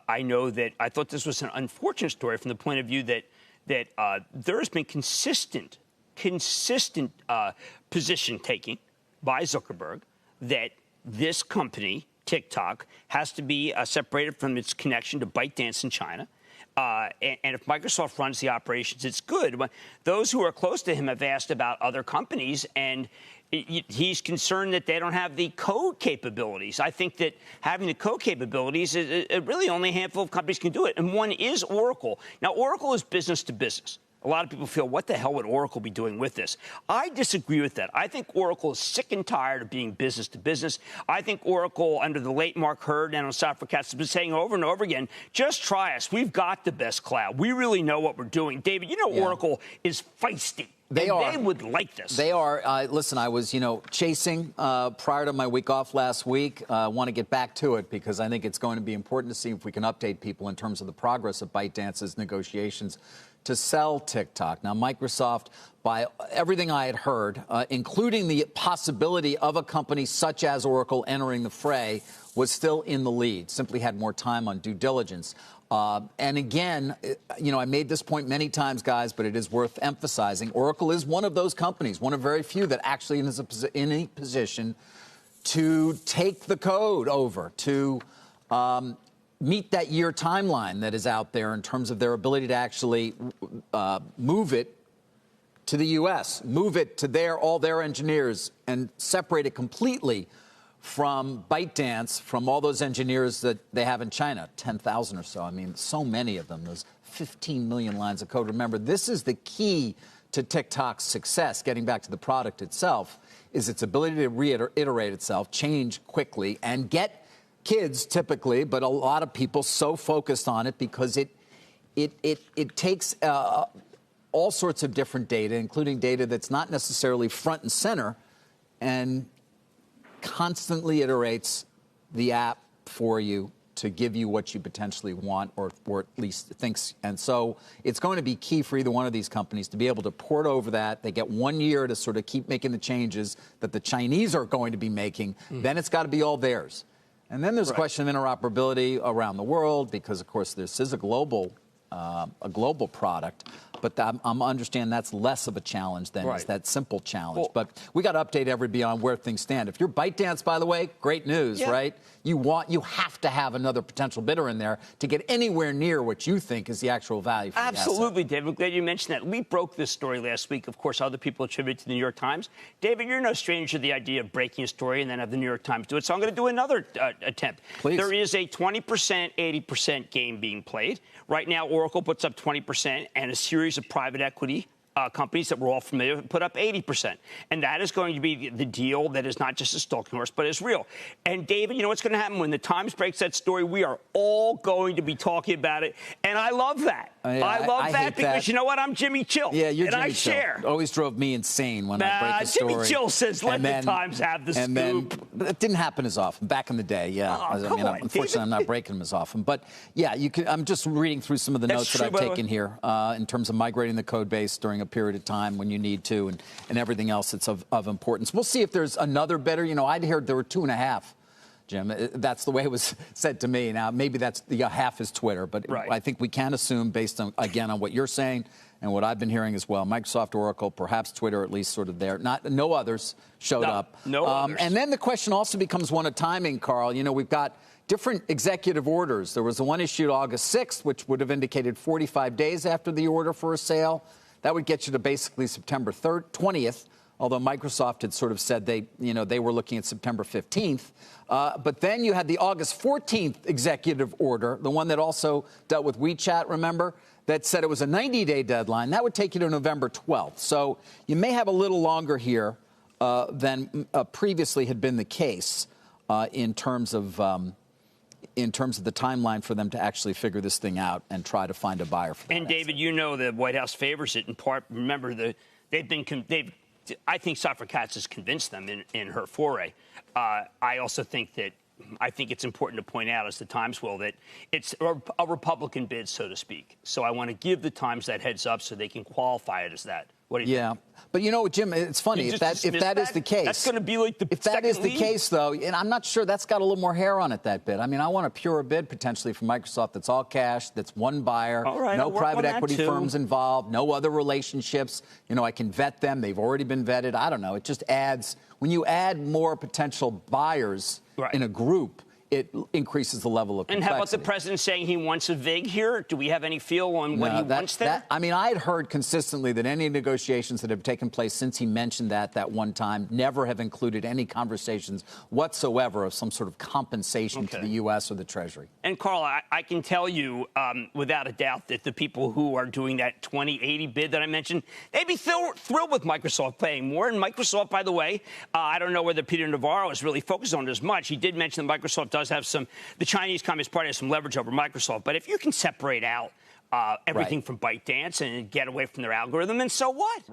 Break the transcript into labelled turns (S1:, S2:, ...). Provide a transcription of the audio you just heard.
S1: I know that I thought this was an unfortunate story from the point of view that there has been consistent position taking by Zuckerberg that this company, TikTok, has to be separated from its connection to ByteDance in China. And if Microsoft runs the operations, it's good. But those who are close to him have asked about other companies, and he's concerned that they don't have the code capabilities. I think that having the code capabilities, really only a handful of companies can do it. And one is Oracle. Now, Oracle is business to business. A lot of people feel, what the hell would Oracle be doing with this? I disagree with that. I think Oracle is sick and tired of being business to business. I think Oracle, under the late Mark Hurd and on Software Cats, has been saying over and over again, just try us. We've got the best cloud. We really know what we're doing. David, Oracle is feisty. They would like this.
S2: They are. Listen, I was, chasing prior to my week off last week. I want to get back to it because I think it's going to be important to see if we can update people in terms of the progress of ByteDance's negotiations to sell TikTok. Now, Microsoft, by everything I had heard, including the possibility of a company such as Oracle entering the fray, was still in the lead, simply had more time on due diligence. And again, I made this point many times, guys, but it is worth emphasizing. Oracle is one of those companies, one of very few that actually is in a position to take the code over, to meet that year timeline that is out there in terms of their ability to actually move it to the U.S., move it to all their engineers, and separate it completely from ByteDance, from all those engineers that they have in China, 10,000 or so. I mean, so many of them, those 15 million lines of code. Remember, this is the key to TikTok's success, getting back to the product itself, is its ability to reiterate itself, change quickly, and get kids typically, but a lot of people so focused on it because it takes all sorts of different data, including data that's not necessarily front and center, and constantly iterates the app for you to give you what you potentially want, or at least thinks. And so it's going to be key for either one of these companies to be able to port over that. They get 1 year to sort of keep making the changes that the Chinese are going to be making. Then it's got to be all theirs. And then there's a question of interoperability around the world because, of course, this is a global product. But I'm understanding that's less of a challenge than is that simple challenge. Well, but we got to update everybody on where things stand. If you're ByteDance, by the way, great news, right? You have to have another potential bidder in there to get anywhere near what you think is the actual value for
S1: Absolutely, David. I'm glad you mentioned that. We broke this story last week. Of course, other people attribute it to the New York Times. David, you're no stranger to the idea of breaking a story and then have the New York Times do it. So I'm going to do another attempt.
S2: Please.
S1: There is a 20%, 80% game being played. Right now, Oracle puts up 20%, and a series of private equity companies that we're all familiar with put up 80%. And that is going to be the deal that is not just a stalking horse, but is real. And, David, you know what's going to happen? When the Times breaks that story, we are all going to be talking about it. And I love that. I love that because, you know what? I'm Jimmy Chill.
S2: Yeah, you're
S1: and
S2: Jimmy
S1: I
S2: Chill.
S1: share.
S2: Always drove me insane when I break a story.
S1: Jimmy Chill says, let the Times have the scoop.
S2: It didn't happen as often. Back in the day, unfortunately, I'm not breaking them as often. But, yeah, I'm just reading through some of the notes that I've taken here in terms of migrating the code base during a period of time when you need to, and everything else that's of importance. We'll see if there's another bidder. I'd heard there were 2.5. Jim, that's the way it was said to me. Now, maybe that's half is Twitter, but I think we can assume, based on, again, on what you're saying and what I've been hearing as well, Microsoft, Oracle, perhaps Twitter, at least sort of there. No others showed up.
S1: No others.
S2: And then the question also becomes one of timing, Carl. We've got different executive orders. There was the one issued August 6th, which would have indicated 45 days after the order for a sale. That would get you to basically September 20th, although Microsoft had sort of said they were looking at September 15th. But then you had the August 14th executive order, the one that also dealt with WeChat, remember, that said it was a 90-day deadline. That would take you to November 12th. So you may have a little longer here than previously had been the case in terms of the timeline for them to actually figure this thing out and try to find a buyer for that.
S1: And, David, the White House favors it in part. Remember, I think Software Cats has convinced them in her foray. I also think it's important to point out, as the Times will, that it's a Republican bid, so to speak. So I want to give the Times that heads up so they can qualify it as that What do you think?
S2: But you know, Jim, it's funny if that is the case.
S1: That's going to be like the
S2: if that is the case, though, and I'm not sure that's got a little more hair on it. That bid. I mean, I want a pure bid potentially from Microsoft that's all cash, that's one buyer, no private equity firms involved, no other relationships. You know, I can vet them; they've already been vetted. I don't know. It just adds when you add more potential buyers in a group. It increases the level of complexity.
S1: And how about the president saying he wants a VIG here? Do we have any feel on what he wants there?
S2: I mean, I had heard consistently that any negotiations that have taken place since he mentioned that one time never have included any conversations whatsoever of some sort of compensation to the U.S. or the Treasury.
S1: And, Carl, I can tell you without a doubt that the people who are doing that 2080 bid that I mentioned, they'd be thrilled with Microsoft paying more. And Microsoft, by the way, I don't know whether Peter Navarro is really focused on it as much. He did mention that Microsoft does have the Chinese Communist Party has some leverage over Microsoft. But if you can separate out everything from ByteDance and get away from their algorithm, then so what?